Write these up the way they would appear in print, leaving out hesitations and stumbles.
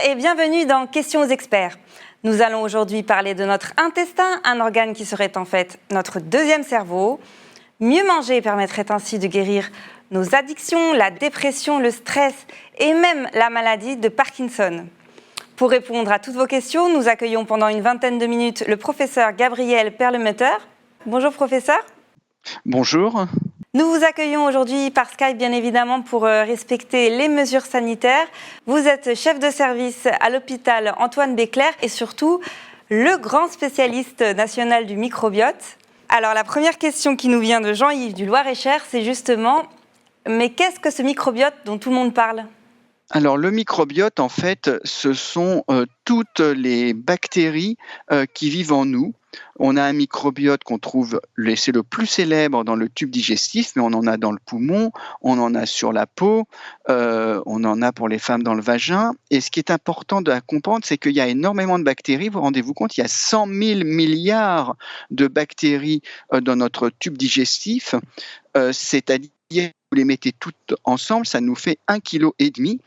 et bienvenue dans Questions aux experts. Nous allons aujourd'hui parler de notre intestin, un organe qui serait en fait notre deuxième cerveau. Mieux manger permettrait ainsi de guérir nos addictions, la dépression, le stress et même la maladie de Parkinson. Pour répondre à toutes vos questions, nous accueillons pendant une vingtaine de minutes le professeur Gabriel Perlemutter. Bonjour professeur. Bonjour. Nous vous accueillons aujourd'hui par Skype, bien évidemment, pour respecter les mesures sanitaires. Vous êtes chef de service à l'hôpital Antoine Béclère et surtout le grand spécialiste national du microbiote. Alors, la première question qui nous vient de Jean-Yves du Loir-et-Cher, c'est justement, mais qu'est-ce que ce microbiote dont tout le monde parle ? Alors, le microbiote, en fait, ce sont toutes les bactéries qui vivent en nous. On a un microbiote qu'on trouve, c'est le plus célèbre dans le tube digestif, mais on en a dans le poumon, on en a sur la peau, on en a pour les femmes dans le vagin. Et ce qui est important de comprendre, c'est qu'il y a énormément de bactéries. Vous rendez-vous compte, il y a 100 000 milliards de bactéries dans notre tube digestif, c'est-à-dire vous les mettez toutes ensemble, ça nous fait 1,5 kg.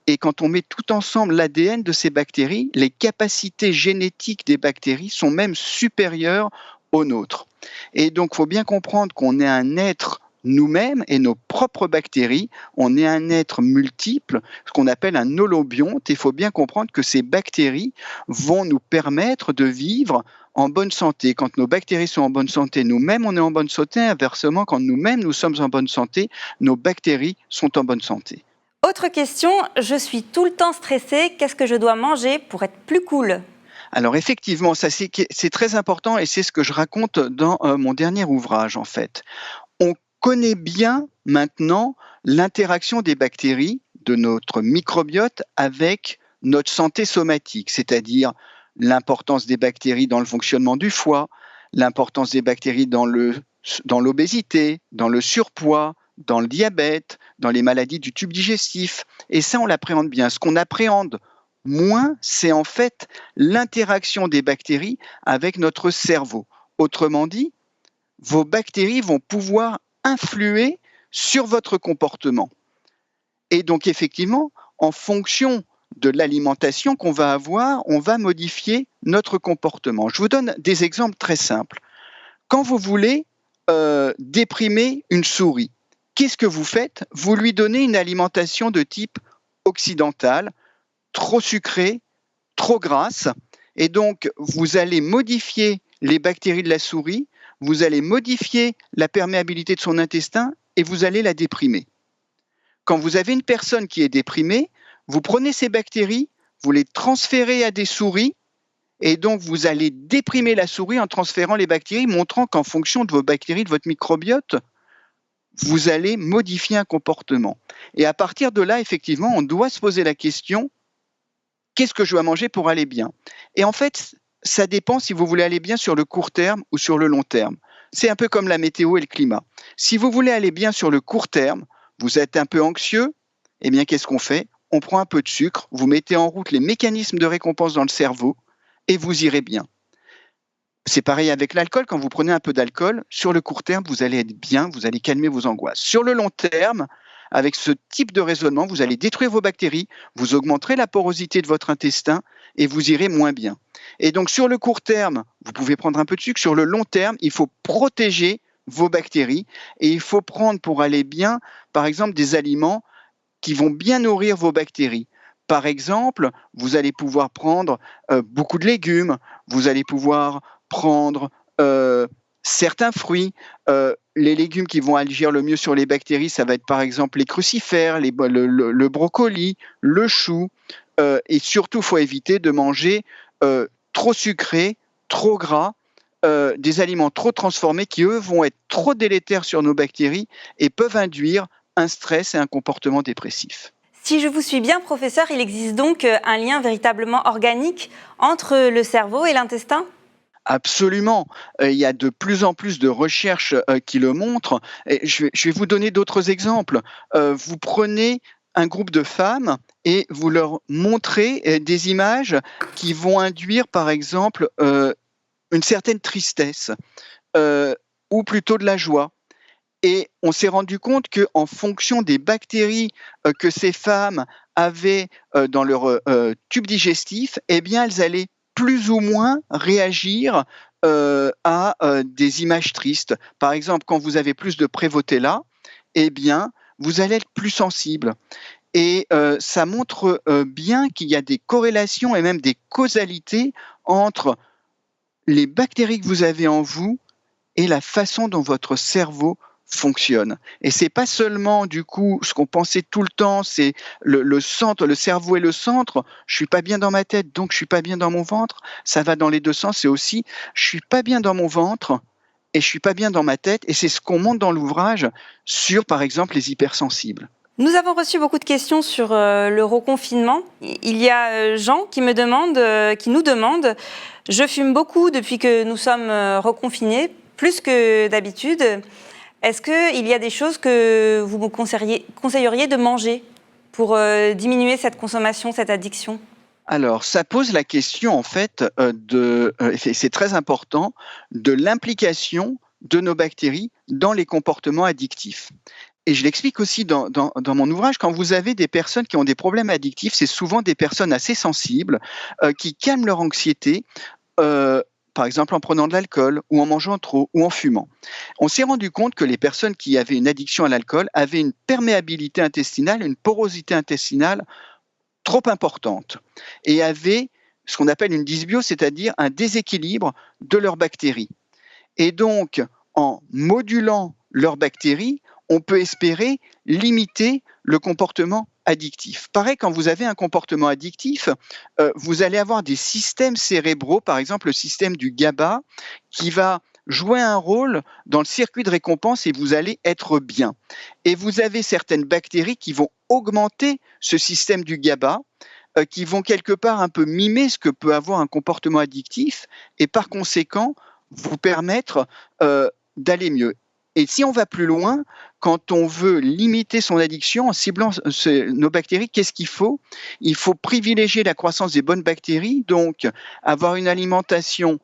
Et quand on met tout ensemble l'ADN de ces bactéries, les capacités génétiques des bactéries sont même supérieures aux nôtres. Et donc, il faut bien comprendre qu'on est un être nous-mêmes et nos propres bactéries. On est un être multiple, ce qu'on appelle un holobionte. Et il faut bien comprendre que ces bactéries vont nous permettre de vivre en bonne santé. Quand nos bactéries sont en bonne santé, nous-mêmes, on est en bonne santé. Inversement, quand nous-mêmes, nous sommes en bonne santé, nos bactéries sont en bonne santé. Autre question, je suis tout le temps stressée. Qu'est-ce que je dois manger pour être plus cool ? Alors effectivement, ça c'est très important et c'est ce que je raconte dans mon dernier ouvrage en fait. On connaît bien maintenant l'interaction des bactéries, de notre microbiote avec notre santé somatique, c'est-à-dire l'importance des bactéries dans le fonctionnement du foie, l'importance des bactéries dans l'obésité, dans le surpoids, dans le diabète, dans les maladies du tube digestif. Et ça, on l'appréhende bien. Ce qu'on appréhende moins, c'est en fait l'interaction des bactéries avec notre cerveau. Autrement dit, vos bactéries vont pouvoir influer sur votre comportement. Et donc, effectivement, en fonction de l'alimentation qu'on va avoir, on va modifier notre comportement. Je vous donne des exemples très simples. Quand vous voulez déprimer une souris, qu'est-ce que vous faites ? Vous lui donnez une alimentation de type occidental, trop sucrée, trop grasse, et donc vous allez modifier les bactéries de la souris, vous allez modifier la perméabilité de son intestin et vous allez la déprimer. Quand vous avez une personne qui est déprimée, vous prenez ces bactéries, vous les transférez à des souris, et donc vous allez déprimer la souris en transférant les bactéries, montrant qu'en fonction de vos bactéries, de votre microbiote, vous allez modifier un comportement. Et à partir de là, effectivement, on doit se poser la question, qu'est-ce que je dois manger pour aller bien ? Et en fait, ça dépend si vous voulez aller bien sur le court terme ou sur le long terme. C'est un peu comme la météo et le climat. Si vous voulez aller bien sur le court terme, vous êtes un peu anxieux, eh bien qu'est-ce qu'on fait ? On prend un peu de sucre, vous mettez en route les mécanismes de récompense dans le cerveau et vous irez bien. C'est pareil avec l'alcool, quand vous prenez un peu d'alcool, sur le court terme, vous allez être bien, vous allez calmer vos angoisses. Sur le long terme, avec ce type de raisonnement, vous allez détruire vos bactéries, vous augmenterez la porosité de votre intestin et vous irez moins bien. Et donc sur le court terme, vous pouvez prendre un peu de sucre. Sur le long terme, il faut protéger vos bactéries et il faut prendre pour aller bien, par exemple, des aliments qui vont bien nourrir vos bactéries. Par exemple, vous allez pouvoir prendre beaucoup de légumes, vous allez pouvoir prendre certains fruits. Les légumes qui vont agir le mieux sur les bactéries, ça va être par exemple les crucifères, le brocoli, le chou. Et surtout, il faut éviter de manger trop sucré, trop gras, des aliments trop transformés qui, eux, vont être trop délétères sur nos bactéries et peuvent induire un stress et un comportement dépressif. Si je vous suis bien, professeur, il existe donc un lien véritablement organique entre le cerveau et l'intestin ? Absolument. Il y a de plus en plus de recherches qui le montrent. Et je vais vous donner d'autres exemples. Vous prenez un groupe de femmes et vous leur montrez des images qui vont induire, par exemple, une certaine tristesse ou plutôt de la joie. Et on s'est rendu compte qu'en fonction des bactéries que ces femmes avaient dans leur tube digestif, eh bien, elles allaient plus ou moins réagir à des images tristes. Par exemple, quand vous avez plus de Prévotella, eh bien, vous allez être plus sensible. Et ça montre bien qu'il y a des corrélations et même des causalités entre les bactéries que vous avez en vous et la façon dont votre cerveau fonctionne. Et c'est pas seulement du coup ce qu'on pensait tout le temps, c'est le centre, le cerveau est le centre. Je suis pas bien dans ma tête, donc je suis pas bien dans mon ventre. Ça va dans les deux sens. C'est aussi je suis pas bien dans mon ventre et je suis pas bien dans ma tête. Et c'est ce qu'on montre dans l'ouvrage sur, par exemple, les hypersensibles. Nous avons reçu beaucoup de questions sur le reconfinement. Il y a Jean qui nous demande « Je fume beaucoup depuis que nous sommes reconfinés, plus que d'habitude. Est-ce qu'il y a des choses que vous me conseilleriez de manger pour diminuer cette consommation, cette addiction ?» Alors, ça pose la question, en fait, c'est très important, de l'implication de nos bactéries dans les comportements addictifs. Et je l'explique aussi dans mon ouvrage, quand vous avez des personnes qui ont des problèmes addictifs, c'est souvent des personnes assez sensibles qui calment leur anxiété, par exemple en prenant de l'alcool ou en mangeant trop ou en fumant. On s'est rendu compte que les personnes qui avaient une addiction à l'alcool avaient une perméabilité intestinale, une porosité intestinale trop importante et avaient ce qu'on appelle une dysbiose, c'est-à-dire un déséquilibre de leurs bactéries. Et donc, en modulant leurs bactéries, on peut espérer limiter le comportement addictif. Pareil, quand vous avez un comportement addictif, vous allez avoir des systèmes cérébraux, par exemple le système du GABA, qui va jouer un rôle dans le circuit de récompense et vous allez être bien. Et vous avez certaines bactéries qui vont augmenter ce système du GABA, qui vont quelque part un peu mimer ce que peut avoir un comportement addictif et par conséquent vous permettre d'aller mieux. Et si on va plus loin, quand on veut limiter son addiction en ciblant nos bactéries, qu'est-ce qu'il faut ? Il faut privilégier la croissance des bonnes bactéries, donc avoir une alimentation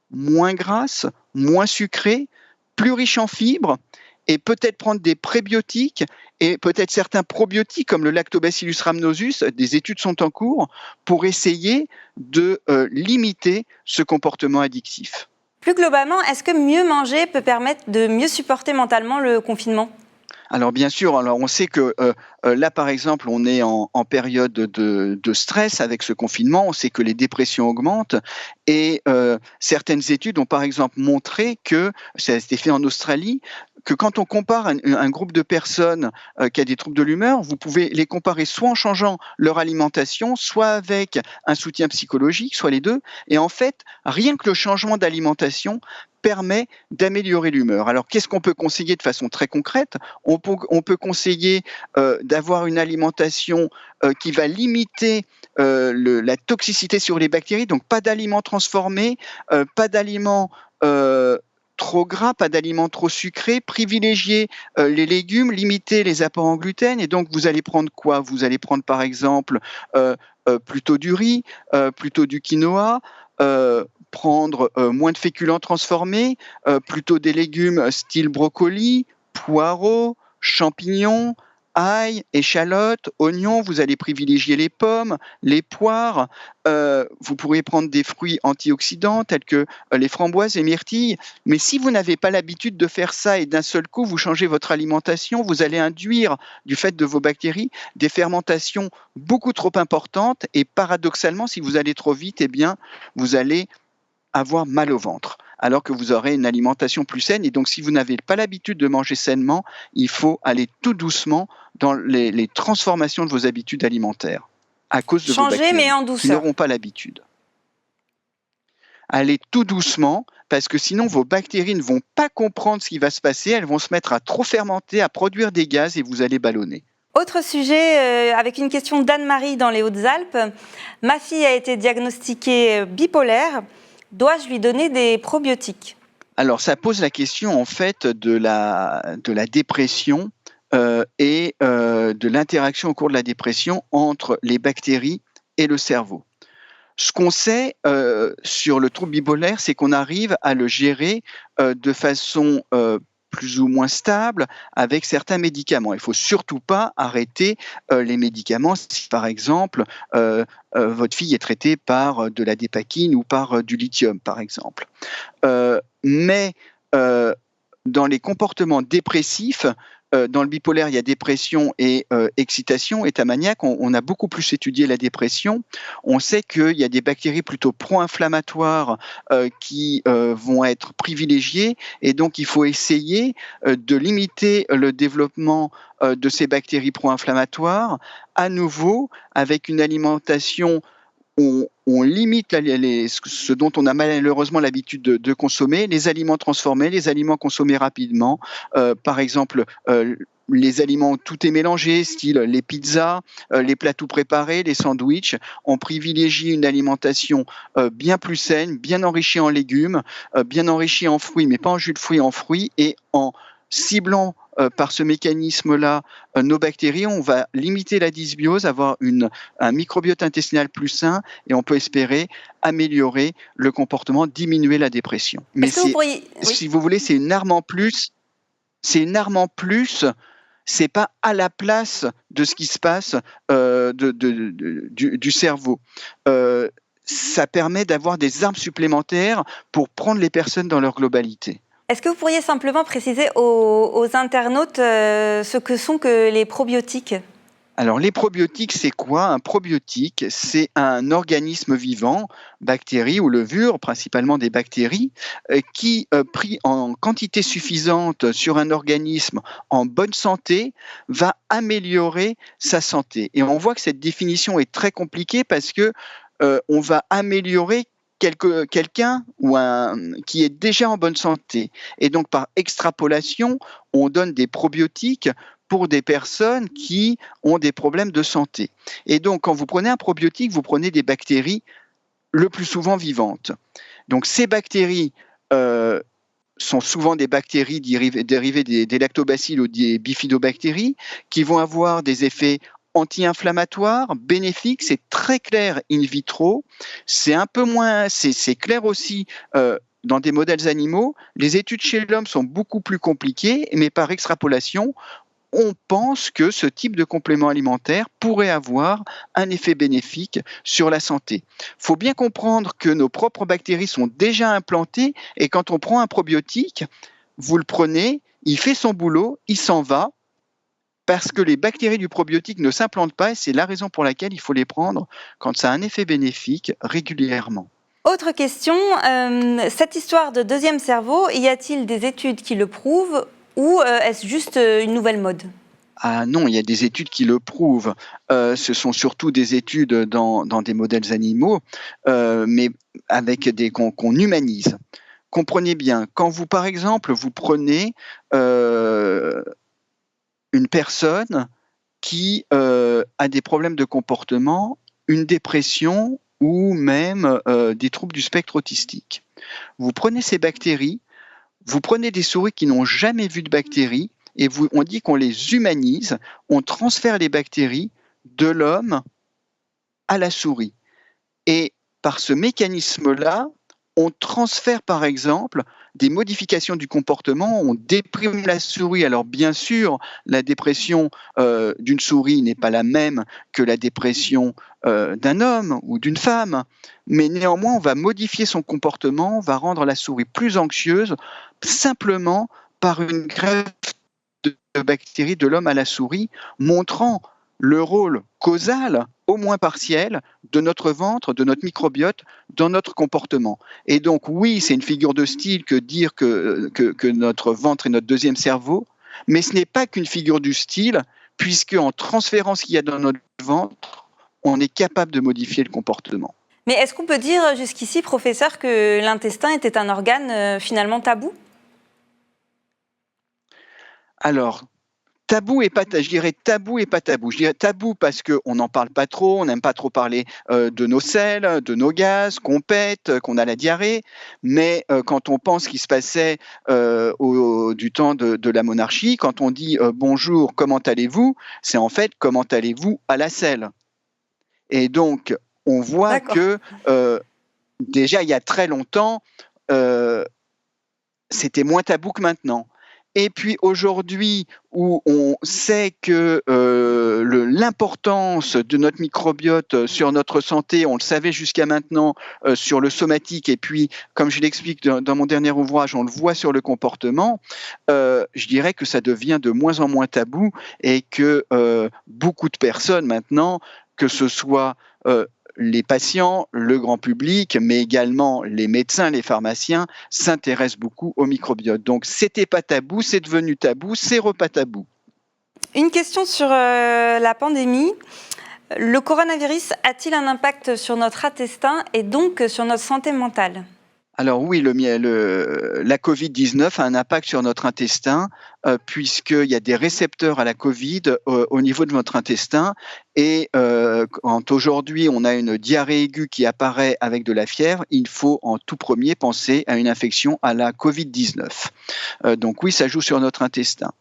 moins grasse, moins sucrée, plus riche en fibres, et peut-être prendre des prébiotiques et peut-être certains probiotiques comme le Lactobacillus rhamnosus, des études sont en cours, pour essayer de limiter ce comportement addictif. Plus globalement, est-ce que mieux manger peut permettre de mieux supporter mentalement le confinement ? Alors bien sûr, on sait que là par exemple on est en période de stress avec ce confinement, on sait que les dépressions augmentent et certaines études ont par exemple montré que, ça a été fait en Australie, que quand on compare un groupe de personnes qui a des troubles de l'humeur, vous pouvez les comparer soit en changeant leur alimentation, soit avec un soutien psychologique, soit les deux. Et en fait, rien que le changement d'alimentation permet d'améliorer l'humeur. Alors, qu'est-ce qu'on peut conseiller de façon très concrète ? On peut conseiller d'avoir une alimentation qui va limiter la toxicité sur les bactéries, donc pas d'aliments transformés, pas d'aliments trop gras, pas d'aliments trop sucrés, privilégier les légumes, limiter les apports en gluten. Et donc, vous allez prendre quoi ? Vous allez prendre, par exemple, plutôt du riz, plutôt du quinoa, prendre moins de féculents transformés, plutôt des légumes style brocoli, poireaux, champignons, ail, échalotes, oignons. Vous allez privilégier les pommes, les poires. Vous pourrez prendre des fruits antioxydants tels que les framboises et myrtilles. Mais si vous n'avez pas l'habitude de faire ça et d'un seul coup vous changez votre alimentation, vous allez induire, du fait de vos bactéries, des fermentations beaucoup trop importantes. Et paradoxalement, si vous allez trop vite, eh bien, vous allez avoir mal au ventre, alors que vous aurez une alimentation plus saine. Et donc, si vous n'avez pas l'habitude de manger sainement, il faut aller tout doucement dans les transformations de vos habitudes alimentaires à cause de vos bactéries mais en douceur. Qui n'auront pas l'habitude. Allez tout doucement, parce que sinon, vos bactéries ne vont pas comprendre ce qui va se passer, elles vont se mettre à trop fermenter, à produire des gaz et vous allez ballonner. Autre sujet, avec une question d'Anne-Marie dans les Hautes-Alpes. Ma fille a été diagnostiquée bipolaire. Dois-je lui donner des probiotiques ? Alors, ça pose la question, en fait, de la dépression et de l'interaction au cours de la dépression entre les bactéries et le cerveau. Ce qu'on sait sur le trouble bipolaire, c'est qu'on arrive à le gérer de façon plus ou moins stable avec certains médicaments. Il ne faut surtout pas arrêter les médicaments si, par exemple, votre fille est traitée par de la dépakine ou par du lithium, par exemple. Mais dans les comportements dépressifs, dans le bipolaire, il y a dépression et excitation, état maniaque. On a beaucoup plus étudié la dépression. On sait qu'il y a des bactéries plutôt pro-inflammatoires qui vont être privilégiées, et donc il faut essayer de limiter le développement de ces bactéries pro-inflammatoires, à nouveau avec une alimentation. On limite ce dont on a malheureusement l'habitude de consommer, les aliments transformés, les aliments consommés rapidement, par exemple les aliments où tout est mélangé, style les pizzas, les plats tout préparés, les sandwichs. On privilégie une alimentation bien plus saine, bien enrichie en légumes, bien enrichie en fruits, mais pas en jus de fruits, en fruits, et en ciblant par ce mécanisme-là nos bactéries, on va limiter la dysbiose, avoir un microbiote intestinal plus sain, et on peut espérer améliorer le comportement, diminuer la dépression. Mais si vous voulez, c'est une arme en plus. C'est une arme en plus. C'est pas à la place de ce qui se passe du cerveau. Ça permet d'avoir des armes supplémentaires pour prendre les personnes dans leur globalité. Est-ce que vous pourriez simplement préciser aux internautes ce que sont que les probiotiques ? Alors, les probiotiques, c'est quoi ? Un probiotique, c'est un organisme vivant, bactéries ou levures, principalement des bactéries, qui, pris en quantité suffisante sur un organisme en bonne santé, va améliorer sa santé. Et on voit que cette définition est très compliquée parce que on va améliorer quelqu'un qui est déjà en bonne santé. Et donc, par extrapolation, on donne des probiotiques pour des personnes qui ont des problèmes de santé. Et donc, quand vous prenez un probiotique, vous prenez des bactéries le plus souvent vivantes. Donc, ces bactéries sont souvent des bactéries dérivées des lactobacilles ou des bifidobactéries qui vont avoir des effets anti-inflammatoire, bénéfique, c'est très clair in vitro, c'est un peu moins, c'est clair aussi dans des modèles animaux. Les études chez l'homme sont beaucoup plus compliquées, mais par extrapolation, on pense que ce type de complément alimentaire pourrait avoir un effet bénéfique sur la santé. Il faut bien comprendre que nos propres bactéries sont déjà implantées, et quand on prend un probiotique, vous le prenez, il fait son boulot, il s'en va, parce que les bactéries du probiotique ne s'implantent pas, et c'est la raison pour laquelle il faut les prendre quand ça a un effet bénéfique régulièrement. Autre question, cette histoire de deuxième cerveau, y a-t-il des études qui le prouvent ou est-ce juste une nouvelle mode ? Ah non, il y a des études qui le prouvent. Ce sont surtout des études dans des modèles animaux, mais avec qu'on humanise. Comprenez bien, quand vous, par exemple, vous prenez une personne qui a des problèmes de comportement, une dépression ou même des troubles du spectre autistique. Vous prenez ces bactéries, vous prenez des souris qui n'ont jamais vu de bactéries, et on dit qu'on les humanise, on transfère les bactéries de l'homme à la souris. Et par ce mécanisme-là, on transfère par exemple des modifications du comportement, on déprime la souris. Alors bien sûr, la dépression d'une souris n'est pas la même que la dépression d'un homme ou d'une femme, mais néanmoins on va modifier son comportement, on va rendre la souris plus anxieuse, simplement par une greffe de bactéries de l'homme à la souris, montrant le rôle causal, au moins partiel, de notre ventre, de notre microbiote, dans notre comportement. Et donc oui, c'est une figure de style que dire que notre ventre est notre deuxième cerveau, mais ce n'est pas qu'une figure du style, puisque en transférant ce qu'il y a dans notre ventre, on est capable de modifier le comportement. Mais est-ce qu'on peut dire jusqu'ici, professeur, que l'intestin était un organe finalement tabou ? Alors, tabou et pas tabou. Je dirais tabou et pas tabou. Je dirais tabou parce qu'on n'en parle pas trop, on n'aime pas trop parler de nos selles, de nos gaz, qu'on pète, qu'on a la diarrhée. Mais quand on pense qu'il se passait du temps de la monarchie, quand on dit bonjour, comment allez-vous, c'est en fait comment allez-vous à la selle. Et donc, on voit que déjà il y a très longtemps, c'était moins tabou que maintenant. Et puis aujourd'hui, où on sait que l'importance de notre microbiote sur notre santé, on le savait jusqu'à maintenant sur le somatique, et puis, comme je l'explique dans mon dernier ouvrage, on le voit sur le comportement, je dirais que ça devient de moins en moins tabou et que beaucoup de personnes maintenant, que ce soit les patients, le grand public, mais également les médecins, les pharmaciens, s'intéressent beaucoup au microbiote. Donc, c'était pas tabou, c'est devenu tabou, c'est repas tabou. Une question sur la pandémie. Le coronavirus a-t-il un impact sur notre intestin et donc sur notre santé mentale ? Alors oui, la Covid-19 a un impact sur notre intestin puisqu'il y a des récepteurs à la Covid au niveau de notre intestin et quand aujourd'hui on a une diarrhée aiguë qui apparaît avec de la fièvre, il faut en tout premier penser à une infection à la Covid-19. Donc oui, ça joue sur notre intestin.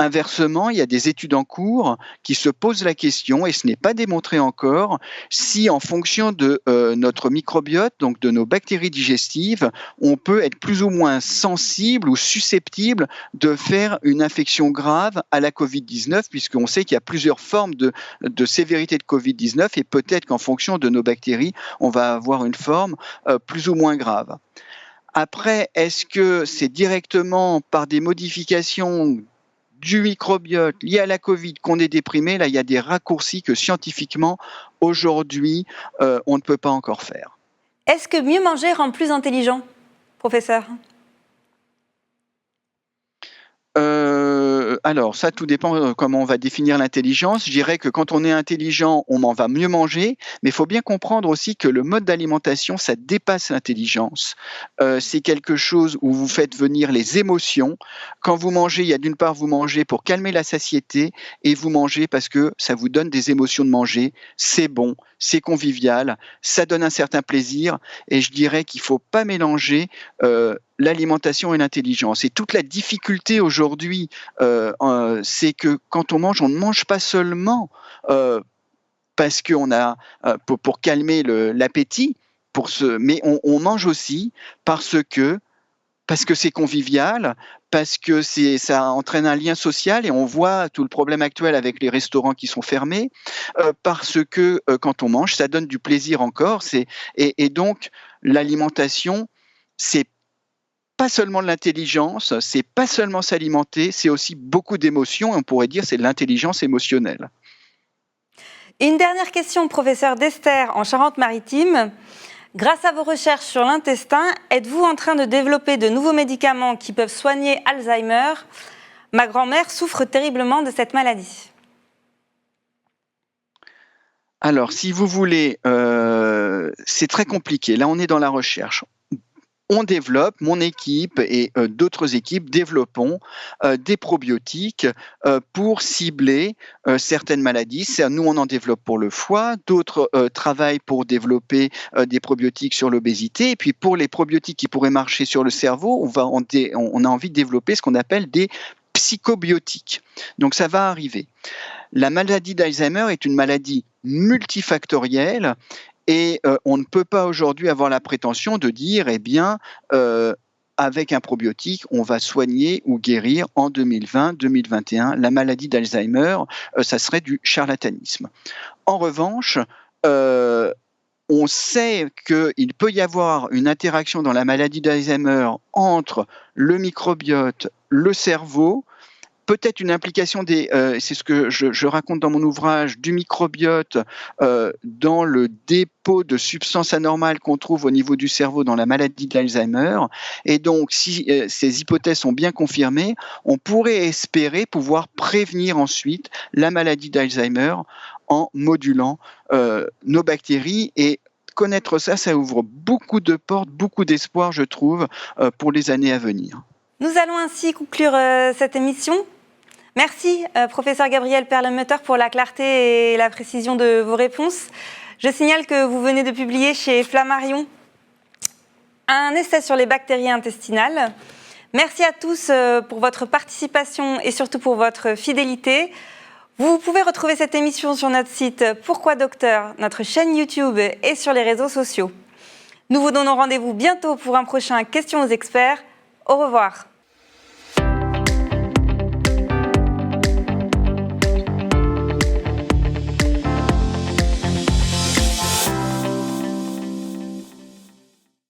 Inversement, il y a des études en cours qui se posent la question, et ce n'est pas démontré encore, si en fonction de notre microbiote, donc de nos bactéries digestives, on peut être plus ou moins sensible ou susceptible de faire une infection grave à la Covid-19, puisqu'on sait qu'il y a plusieurs formes de sévérité de Covid-19, et peut-être qu'en fonction de nos bactéries, on va avoir une forme plus ou moins grave. Après, est-ce que c'est directement par des modifications du microbiote lié à la Covid qu'on est déprimé? Là, il y a des raccourcis que scientifiquement, aujourd'hui, on ne peut pas encore faire. Est-ce que mieux manger rend plus intelligent, professeur ? Alors, ça, tout dépend comment on va définir l'intelligence. Je dirais que quand on est intelligent, on va mieux manger, mais il faut bien comprendre aussi que le mode d'alimentation, ça dépasse l'intelligence. C'est quelque chose où vous faites venir les émotions. Quand vous mangez, il y a d'une part, vous mangez pour calmer la satiété, et vous mangez parce que ça vous donne des émotions de manger. C'est bon, c'est convivial, ça donne un certain plaisir, et je dirais qu'il ne faut pas mélanger l'alimentation et l'intelligence. Et toute la difficulté aujourd'hui, c'est que quand on ne mange pas seulement parce qu'on a pour calmer l'appétit, mais on mange aussi parce que c'est convivial, parce que ça entraîne un lien social, et on voit tout le problème actuel avec les restaurants qui sont fermés, parce que quand on mange, ça donne du plaisir encore. Et donc, l'alimentation, c'est pas seulement de l'intelligence, c'est pas seulement s'alimenter, c'est aussi beaucoup d'émotions, et on pourrait dire c'est de l'intelligence émotionnelle. Une dernière question, professeur d'Esther, en Charente-Maritime. Grâce à vos recherches sur l'intestin, êtes-vous en train de développer de nouveaux médicaments qui peuvent soigner Alzheimer ? Ma grand-mère souffre terriblement de cette maladie. Alors, si vous voulez, c'est très compliqué. Là, on est dans la recherche. On développe, mon équipe et d'autres équipes développons des probiotiques pour cibler certaines maladies. Nous, on en développe pour le foie, d'autres travaillent pour développer des probiotiques sur l'obésité. Et puis pour les probiotiques qui pourraient marcher sur le cerveau, on a envie de développer ce qu'on appelle des psychobiotiques. Donc ça va arriver. La maladie d'Alzheimer est une maladie multifactorielle. Et on ne peut pas aujourd'hui avoir la prétention de dire, avec un probiotique, on va soigner ou guérir en 2020-2021 la maladie d'Alzheimer. Ça serait du charlatanisme. En revanche, on sait qu'il peut y avoir une interaction dans la maladie d'Alzheimer entre le microbiote, le cerveau, peut-être une implication c'est ce que je raconte dans mon ouvrage, du microbiote dans le dépôt de substances anormales qu'on trouve au niveau du cerveau dans la maladie d'Alzheimer. Et donc, si ces hypothèses sont bien confirmées, on pourrait espérer pouvoir prévenir ensuite la maladie d'Alzheimer en modulant nos bactéries. Et connaître ça, ça ouvre beaucoup de portes, beaucoup d'espoir, je trouve, pour les années à venir. Nous allons ainsi conclure cette émission. Merci, professeur Gabriel Perlmutter, pour la clarté et la précision de vos réponses. Je signale que vous venez de publier chez Flammarion un essai sur les bactéries intestinales. Merci à tous pour votre participation et surtout pour votre fidélité. Vous pouvez retrouver cette émission sur notre site Pourquoi Docteur, notre chaîne YouTube et sur les réseaux sociaux. Nous vous donnons rendez-vous bientôt pour un prochain Questions aux experts. Au revoir.